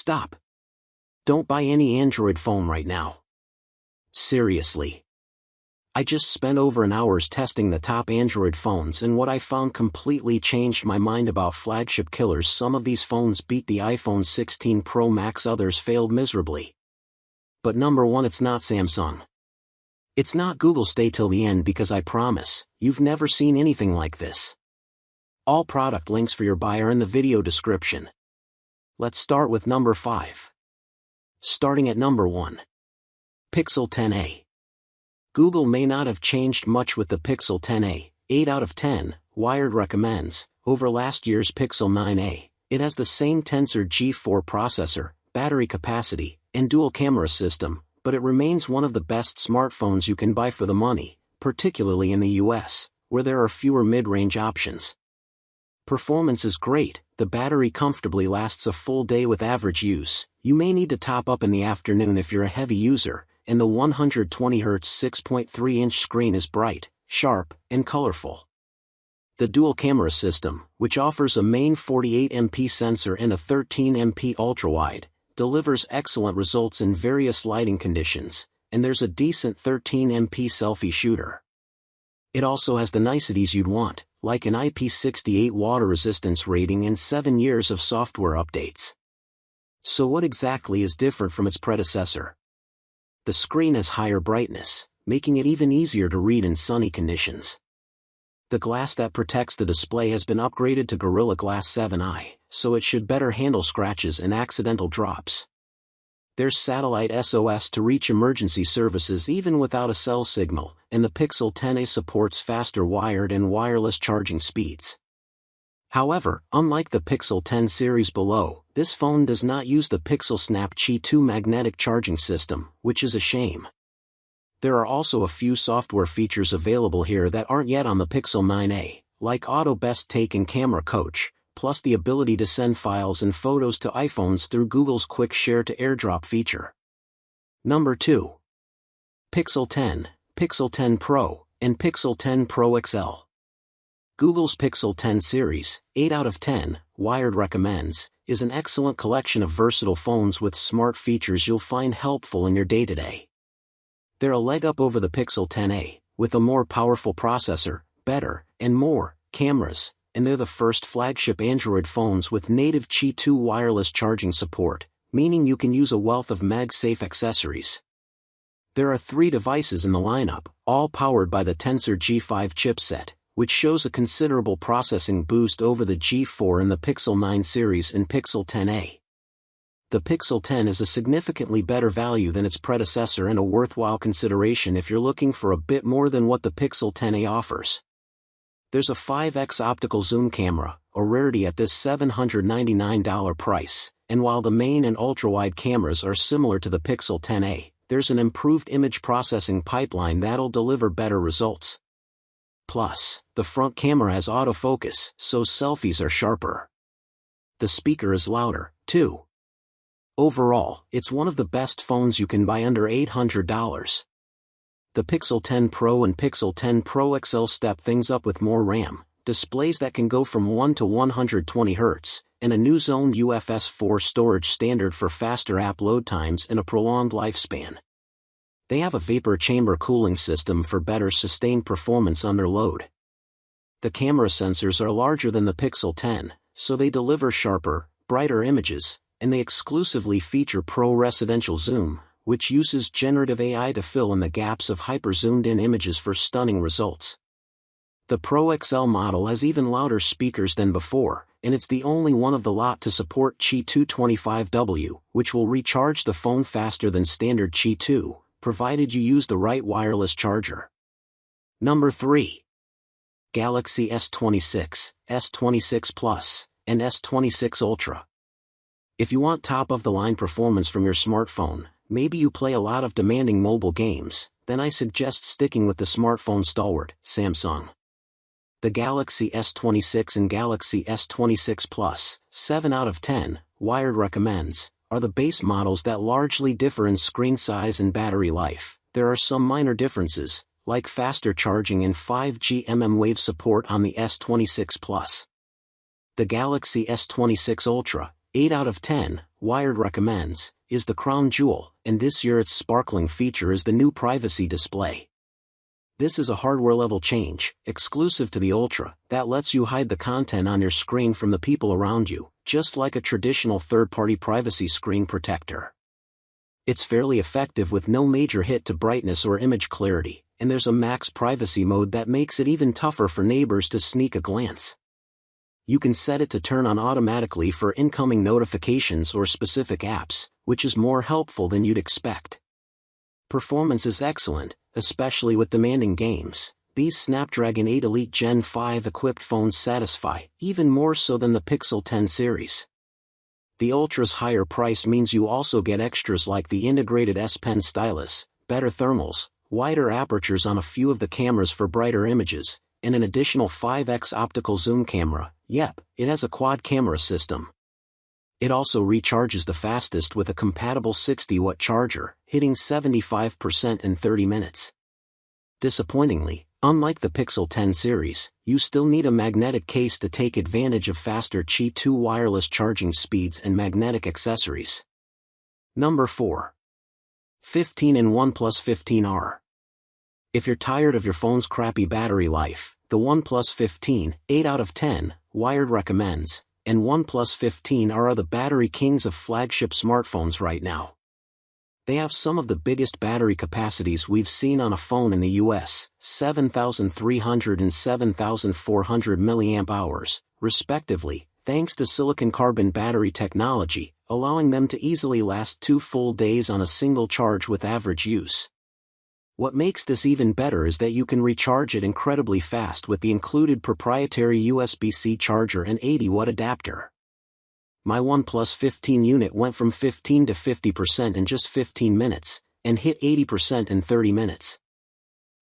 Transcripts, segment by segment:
stop. Don't buy any Android phone right now. Seriously. I just spent over an hour testing the top Android phones, and what I found completely changed my mind about flagship killers. Some of these phones beat the iPhone 16 Pro Max, others failed miserably. But number one, it's not Samsung. It's not Google. Stay till the end because I promise, you've never seen anything like this. All product links for your buy are in the video description. Let's start with number 5. Starting at number 1. Pixel 10a. Google may not have changed much with the Pixel 10a, 8 out of 10, Wired recommends, over last year's Pixel 9a. It has the same Tensor G4 processor, battery capacity, and dual camera system, but it remains one of the best smartphones you can buy for the money, particularly in the US, where there are fewer mid-range options. Performance is great, the battery comfortably lasts a full day with average use. You may need to top up in the afternoon if you're a heavy user, and the 120Hz 6.3-inch screen is bright, sharp, and colorful. The dual camera system, which offers a main 48MP sensor and a 13MP ultrawide, delivers excellent results in various lighting conditions, and there's a decent 13MP selfie shooter. It also has the niceties you'd want, like an IP68 water resistance rating and 7 years of software updates. So what exactly is different from its predecessor? The screen has higher brightness, making it even easier to read in sunny conditions. The glass that protects the display has been upgraded to Gorilla Glass 7i, so it should better handle scratches and accidental drops. There's satellite SOS to reach emergency services even without a cell signal, and the Pixel 10a supports faster wired and wireless charging speeds. However, unlike the Pixel 10 series below, this phone does not use the Pixel Snap Qi 2 magnetic charging system, which is a shame. There are also a few software features available here that aren't yet on the Pixel 9a, like Auto Best Take and Camera Coach, plus the ability to send files and photos to iPhones through Google's Quick Share to AirDrop feature. Number 2. Pixel 10, Pixel 10 Pro, and Pixel 10 Pro XL. Google's Pixel 10 series, 8 out of 10, Wired recommends, is an excellent collection of versatile phones with smart features you'll find helpful in your day-to-day. They're a leg up over the Pixel 10a, with a more powerful processor, better, and more, cameras, and they're the first flagship Android phones with native Qi 2 wireless charging support, meaning you can use a wealth of MagSafe accessories. There are 3 devices in the lineup, all powered by the Tensor G5 chipset, which shows a considerable processing boost over the G4 in the Pixel 9 series and Pixel 10a. The Pixel 10 is a significantly better value than its predecessor and a worthwhile consideration if you're looking for a bit more than what the Pixel 10a offers. There's a 5x optical zoom camera, a rarity at this $799 price, and while the main and ultra-wide cameras are similar to the Pixel 10a, there's an improved image processing pipeline that'll deliver better results. Plus, the front camera has autofocus, so selfies are sharper. The speaker is louder, too. Overall, it's one of the best phones you can buy under $800. The Pixel 10 Pro and Pixel 10 Pro XL step things up with more RAM, displays that can go from 1 to 120 Hz, and a new zoned UFS 4 storage standard for faster app load times and a prolonged lifespan. They have a vapor chamber cooling system for better sustained performance under load. The camera sensors are larger than the Pixel 10, so they deliver sharper, brighter images, and they exclusively feature Pro Residential Zoom, which uses generative AI to fill in the gaps of hyper-zoomed-in images for stunning results. The Pro XL model has even louder speakers than before, and it's the only one of the lot to support Qi 225W, which will recharge the phone faster than standard Qi 2, provided you use the right wireless charger. Number 3. Galaxy S26, S26 Plus, and S26 Ultra. If you want top-of-the-line performance from your smartphone, maybe you play a lot of demanding mobile games, then I suggest sticking with the smartphone stalwart, Samsung. The Galaxy S26 and Galaxy S26 Plus, 7 out of 10, Wired recommends, are the base models that largely differ in screen size and battery life. There are some minor differences, like faster charging and 5G mmWave support on the S26 Plus. The Galaxy S26 Ultra, 8 out of 10, Wired recommends, is the crown jewel, and this year its sparkling feature is the new privacy display. This is a hardware-level change, exclusive to the Ultra, that lets you hide the content on your screen from the people around you, just like a traditional third-party privacy screen protector. It's fairly effective with no major hit to brightness or image clarity, and there's a max privacy mode that makes it even tougher for neighbors to sneak a glance. You can set it to turn on automatically for incoming notifications or specific apps, which is more helpful than you'd expect. Performance is excellent, especially with demanding games. These Snapdragon 8 Elite Gen 5 equipped phones satisfy, even more so than the Pixel 10 series. The Ultra's higher price means you also get extras like the integrated S Pen stylus, better thermals, wider apertures on a few of the cameras for brighter images, and an additional 5x optical zoom camera. Yep, it has a quad camera system. It also recharges the fastest with a compatible 60-watt charger, hitting 75% in 30 minutes. Disappointingly, unlike the Pixel 10 series, you still need a magnetic case to take advantage of faster Qi 2 wireless charging speeds and magnetic accessories. Number 4. 15 in OnePlus 15R. If you're tired of your phone's crappy battery life, the OnePlus 15, 8 out of 10, Wired recommends, and OnePlus 15 are the battery kings of flagship smartphones right now. They have some of the biggest battery capacities we've seen on a phone in the US, 7,300 and 7,400 mAh, respectively, thanks to silicon carbon battery technology, allowing them to easily last 2 full days on a single charge with average use. What makes this even better is that you can recharge it incredibly fast with the included proprietary USB-C charger and 80-watt adapter. My OnePlus 15 unit went from 15 to 50% in just 15 minutes, and hit 80% in 30 minutes.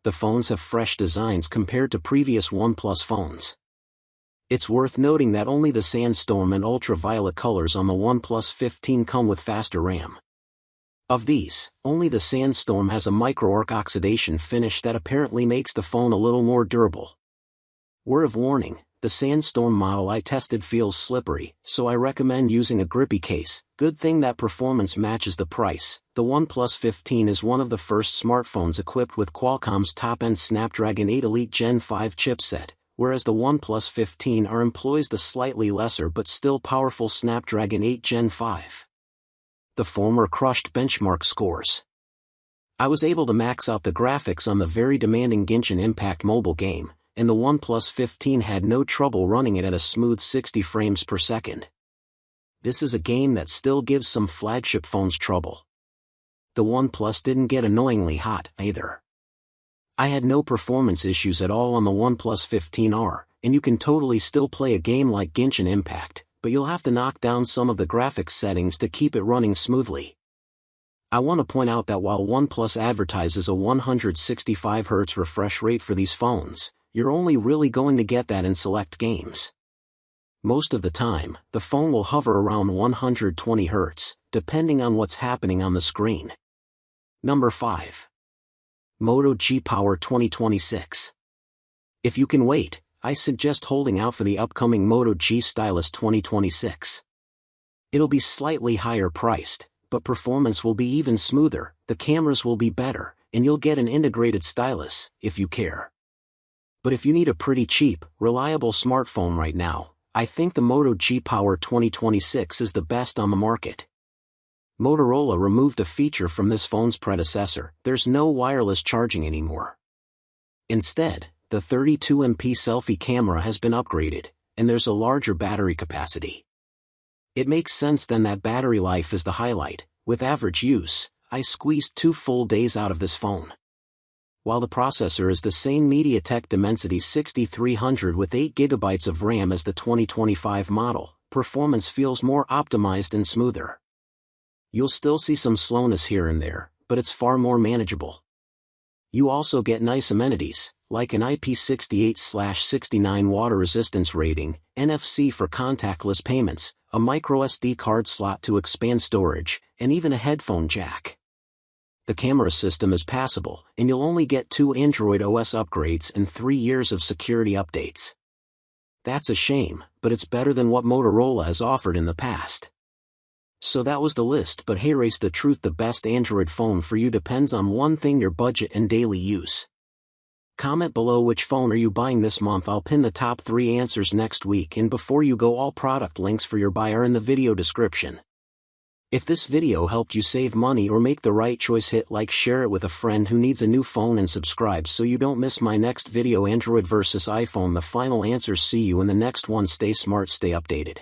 The phones have fresh designs compared to previous OnePlus phones. It's worth noting that only the Sandstorm and Ultraviolet colors on the OnePlus 15 come with faster RAM. Of these, only the Sandstorm has a micro-arc oxidation finish that apparently makes the phone a little more durable. Word of warning, the Sandstorm model I tested feels slippery, so I recommend using a grippy case. Good thing that performance matches the price. The OnePlus 15 is one of the first smartphones equipped with Qualcomm's top-end Snapdragon 8 Elite Gen 5 chipset, whereas the OnePlus 15R employs the slightly lesser but still powerful Snapdragon 8 Gen 5. The former crushed benchmark scores. I was able to max out the graphics on the very demanding Genshin Impact mobile game, and the OnePlus 15 had no trouble running it at a smooth 60 frames per second. This is a game that still gives some flagship phones trouble. The OnePlus didn't get annoyingly hot, either. I had no performance issues at all on the OnePlus 15R, and you can totally still play a game like Genshin Impact, but you'll have to knock down some of the graphics settings to keep it running smoothly. I want to point out that while OnePlus advertises a 165Hz refresh rate for these phones, you're only really going to get that in select games. Most of the time, the phone will hover around 120Hz, depending on what's happening on the screen. Number 5. Moto G Power 2026. If you can wait, I suggest holding out for the upcoming Moto G Stylus 2026. It'll be slightly higher priced, but performance will be even smoother, the cameras will be better, and you'll get an integrated stylus, if you care. But if you need a pretty cheap, reliable smartphone right now, I think the Moto G Power 2026 is the best on the market. Motorola removed a feature from this phone's predecessor. There's no wireless charging anymore. Instead, the 32MP selfie camera has been upgraded, and there's a larger battery capacity. It makes sense then that battery life is the highlight. With average use, I squeezed 2 full days out of this phone. While the processor is the same MediaTek Dimensity 6300 with 8GB of RAM as the 2025 model, performance feels more optimized and smoother. You'll still see some slowness here and there, but it's far more manageable. You also get nice amenities, like an IP68/69 water resistance rating, NFC for contactless payments, a microSD card slot to expand storage, and even a headphone jack. The camera system is passable, and you'll only get 2 Android OS upgrades and 3 years of security updates. That's a shame, but it's better than what Motorola has offered in the past. So that was the list, but hey, race the truth, the best Android phone for you depends on one thing: your budget and daily use. Comment below which phone are you buying this month. I'll pin the top 3 answers next week, and before you go, all product links for your buy are in the video description. If this video helped you save money or make the right choice, hit like, share it with a friend who needs a new phone, and subscribe so you don't miss my next video. Android versus iPhone, the final answers. See you in the next one. Stay smart, stay updated.